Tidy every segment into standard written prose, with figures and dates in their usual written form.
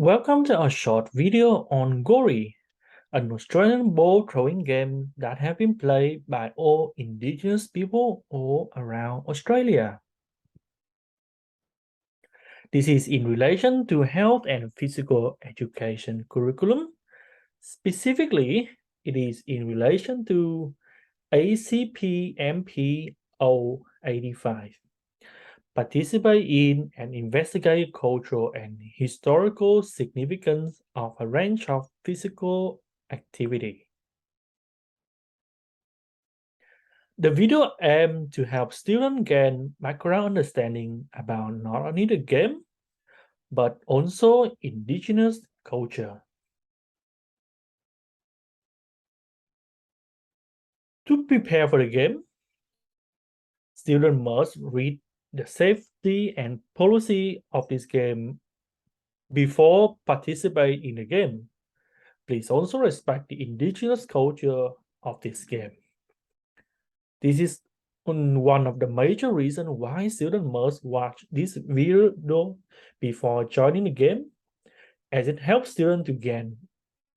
Welcome to a short video on Gorri, an Australian ball throwing game that has been played by all Indigenous people all around Australia. This is in relation to health and physical education curriculum. Specifically, it is in relation to ACPMP085. Participate in and investigate cultural and historical significance of a range of physical activity. The video aims to help students gain background understanding about not only the game, but also Indigenous culture. To prepare for the game, students must read the safety and policy of this game before participating in the game. Please also respect the Indigenous culture of this game. This is one of the major reasons why students must watch this video before joining the game, as it helps students to gain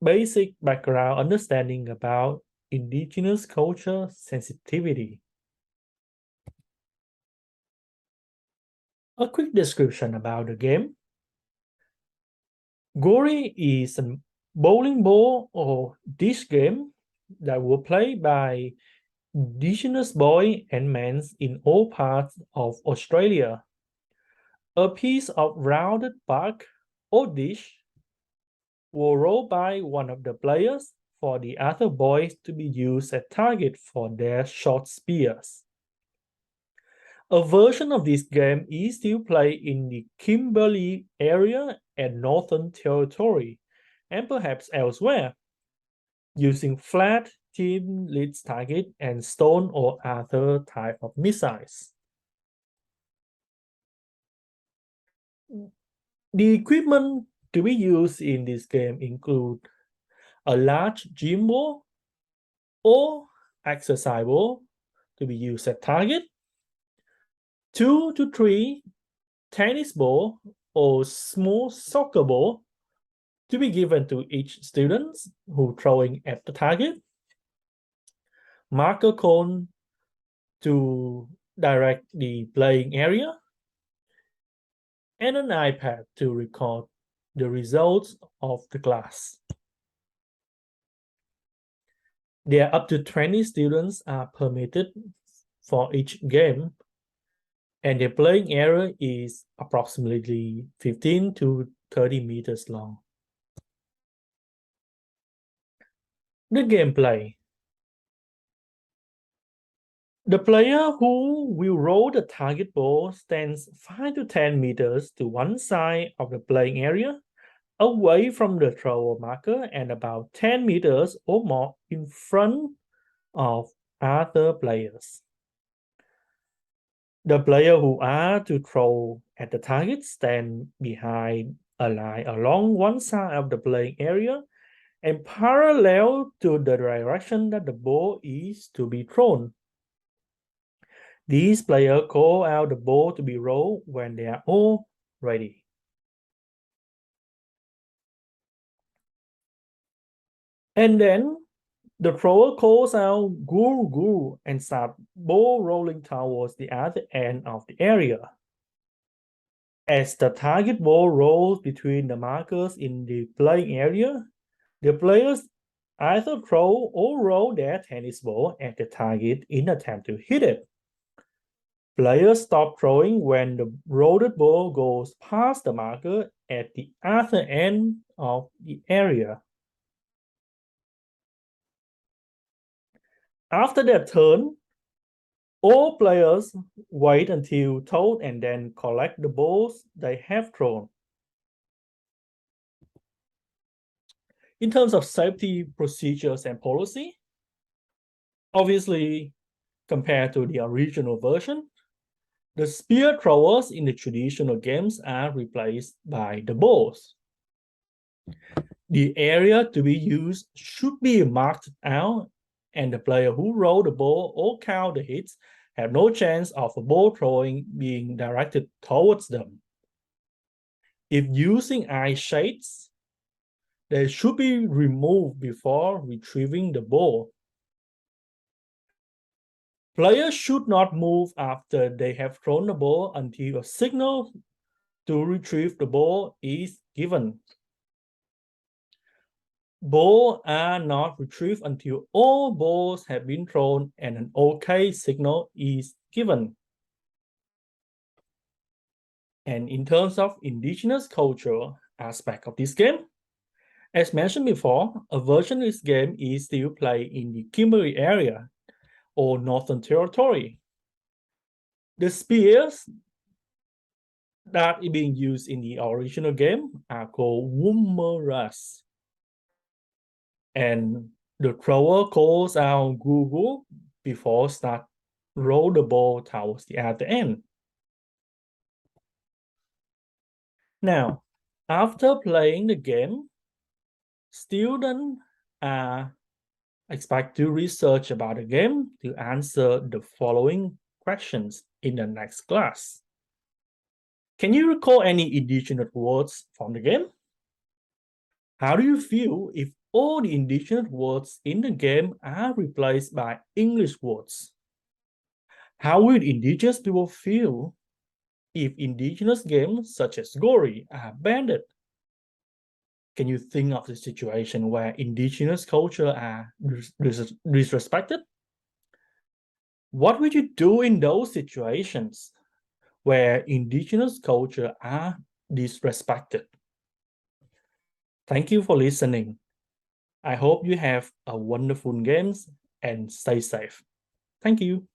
basic background understanding about Indigenous culture sensitivity. A quick description about the game. Gorri is a bowling ball or dish game that will play by Indigenous boys and men in all parts of Australia. A piece of rounded bark or dish will roll by one of the players for the other boys to be used as target for their short spears. A version of this game is still played in the Kimberley area and Northern Territory, and perhaps elsewhere, using flat, thin lead target and stone or other type of missiles. The equipment to be used in this game include a large gym ball or exercise ball to be used as target, 2 to 3 tennis ball or small soccer ball to be given to each student who throwing at the target, marker cone to direct the playing area, and an iPad to record the results of the class. There are up to 20 students are permitted for each game, and the playing area is approximately 15 to 30 meters long. The gameplay. The player who will roll the target ball stands 5 to 10 meters to one side of the playing area, away from the thrower marker and about 10 meters or more in front of other players. The player who are to throw at the target stand behind a line along one side of the playing area and parallel to the direction that the ball is to be thrown. These players call out the ball to be rolled when they are all ready. And then the thrower calls out "Guru Guru" and starts ball rolling towards the other end of the area. As the target ball rolls between the markers in the playing area, the players either throw or roll their tennis ball at the target in an attempt to hit it. Players stop throwing when the rolled ball goes past the marker at the other end of the area. After their turn, all players wait until told and then collect the balls they have thrown. In terms of safety procedures and policy, obviously, compared to the original version, the spear throwers in the traditional games are replaced by the balls. The area to be used should be marked out, and the player who roll the ball or count the hits have no chance of a ball throwing being directed towards them. If using eye shades, they should be removed before retrieving the ball. Players should not move after they have thrown the ball until a signal to retrieve the ball is given. Balls are not retrieved until all balls have been thrown and an OK signal is given. And in terms of indigenous culture aspect of this game, as mentioned before, a version of this game is still played in the Kimberley area or Northern Territory. The spears that are being used in the original game are called woomeras. And the thrower calls out Google before start roll the ball towards the other end. Now, after playing the game, students are expected to research about the game to answer the following questions in the next class. Can you recall any indigenous words from the game? How do you feel if all the indigenous words in the game are replaced by English words? How will indigenous people feel if indigenous games such as Gorri are banned? Can you think of the situation where indigenous culture are disrespected? What would you do in those situations where indigenous culture are disrespected? Thank you for listening. I hope you have a wonderful games and stay safe. Thank you.